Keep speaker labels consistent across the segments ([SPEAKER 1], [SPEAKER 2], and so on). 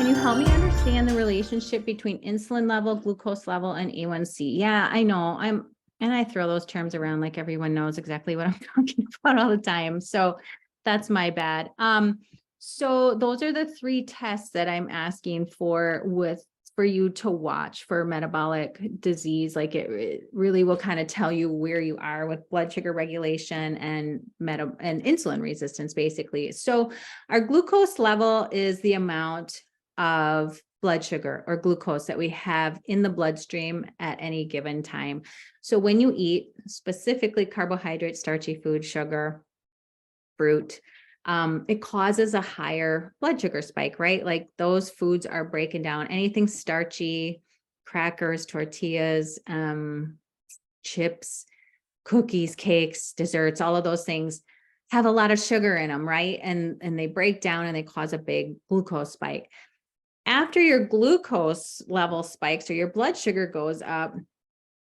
[SPEAKER 1] can you help me understand the relationship between insulin level, glucose level, and A1C? Yeah, I know. And I throw those terms around like everyone knows exactly what I'm talking about all the time. So that's my bad. So those are the three tests that I'm asking for you to watch for metabolic disease. Like it really will kind of tell you where you are with blood sugar regulation and insulin resistance, basically. So our glucose level is the amount of blood sugar or glucose that we have in the bloodstream at any given time. So when you eat specifically carbohydrate, starchy food, sugar, fruit, it causes a higher blood sugar spike, right? Like those foods are breaking down anything starchy, crackers, tortillas, chips, cookies, cakes, desserts, all of those things have a lot of sugar in them, right? And they break down and they cause a big glucose spike. After your glucose level spikes or your blood sugar goes up,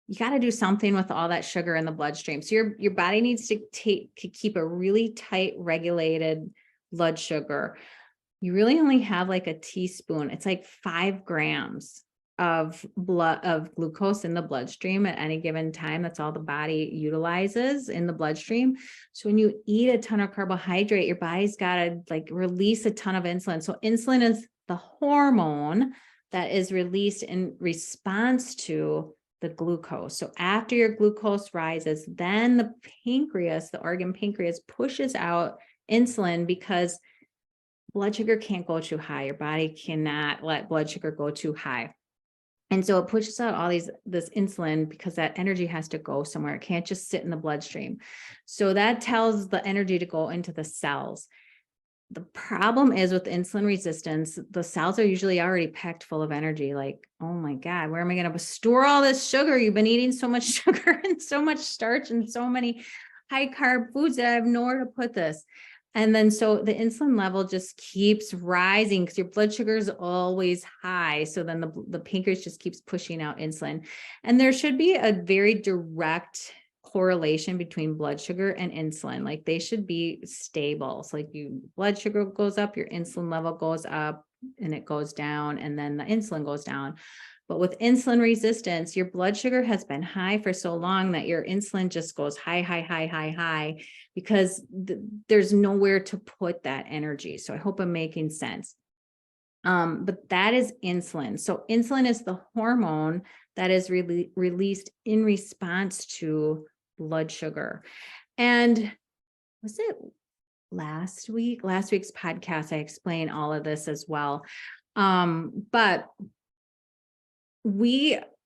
[SPEAKER 1] you got to do something with all that sugar in the bloodstream. So your body needs to keep a really tight regulated blood sugar. You really only have like a teaspoon. It's like 5 grams of glucose in the bloodstream at any given time. That's all the body utilizes in the bloodstream. So when you eat a ton of carbohydrate, your body's got to like release a ton of insulin. So insulin is the hormone that is released in response to the glucose. So after your glucose rises, then the pancreas, the organ pancreas, pushes out insulin because blood sugar can't go too high. Your body cannot let blood sugar go too high. And so it pushes out all this insulin because that energy has to go somewhere. It can't just sit in the bloodstream. So that tells the energy to go into the cells. The problem is with insulin resistance, the cells are usually already packed full of energy. Like, oh my God, where am I going to store all this sugar? You've been eating so much sugar and so much starch and so many high carb foods that I have nowhere to put this. And then so the insulin level just keeps rising because your blood sugar is always high. So then the pancreas just keeps pushing out insulin. And there should be a very direct correlation between blood sugar and insulin. Like they should be stable. So like blood sugar goes up, your insulin level goes up and it goes down, and then the insulin goes down. But with insulin resistance, your blood sugar has been high for so long that your insulin just goes high, high, high, high, high, because there's nowhere to put that energy. So I hope I'm making sense. But that is insulin. So insulin is the hormone that is released in response to blood sugar. And was it last week's podcast, I explained all of this as well. But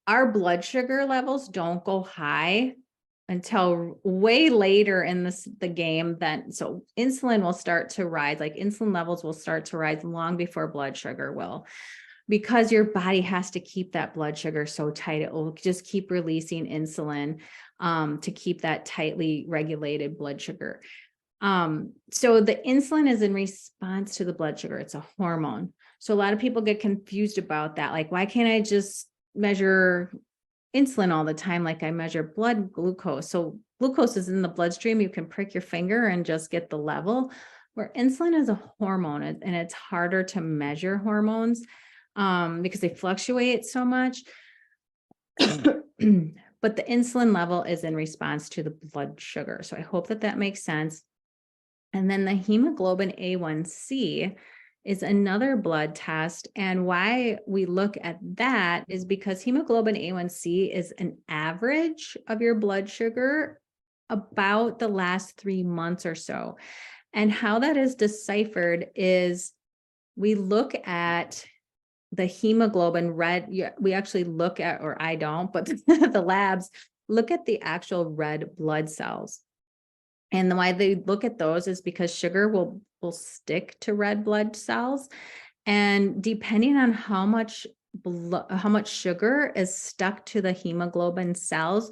[SPEAKER 1] our blood sugar levels don't go high until way later in the game. So insulin will start to rise, like insulin levels will start to rise long before blood sugar will, because your body has to keep that blood sugar so tight. It will just keep releasing insulin to keep that tightly regulated blood sugar. So the insulin is in response to the blood sugar. It's a hormone. So a lot of people get confused about that. Like, why can't I just measure insulin all the time like I measure blood glucose? So glucose is in the bloodstream. You can prick your finger and just get the level, where insulin is a hormone, and it's harder to measure hormones because they fluctuate so much. But the insulin level is in response to the blood sugar. So I hope that makes sense. And then the hemoglobin A1C is another blood test. And why we look at that is because hemoglobin A1C is an average of your blood sugar about the last 3 months or so. And how that is deciphered is we look at the hemoglobin red. We actually look at, or I don't, but the labs look at the actual red blood cells. And the why they look at those is because sugar will stick to red blood cells. And depending on how much sugar is stuck to the hemoglobin cells,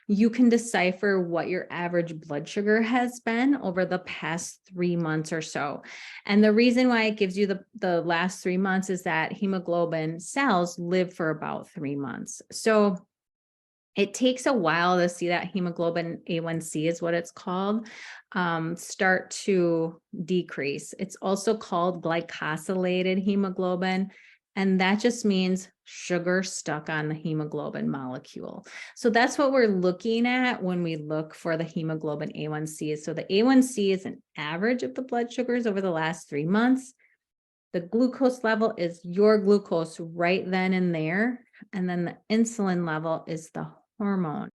[SPEAKER 1] you can decipher what your average blood sugar has been over the past 3 months or so. And the reason why it gives you the last 3 months is that hemoglobin cells live for about 3 months. So It takes a while to see that hemoglobin A1C is what it's called, start to decrease. It's also called glycosylated hemoglobin, and that just means sugar stuck on the hemoglobin molecule. So that's what we're looking at when we look for the hemoglobin A1C. So the A1C is an average of the blood sugars over the last 3 months. The glucose level is your glucose right then and there. And then the insulin level is the hormone.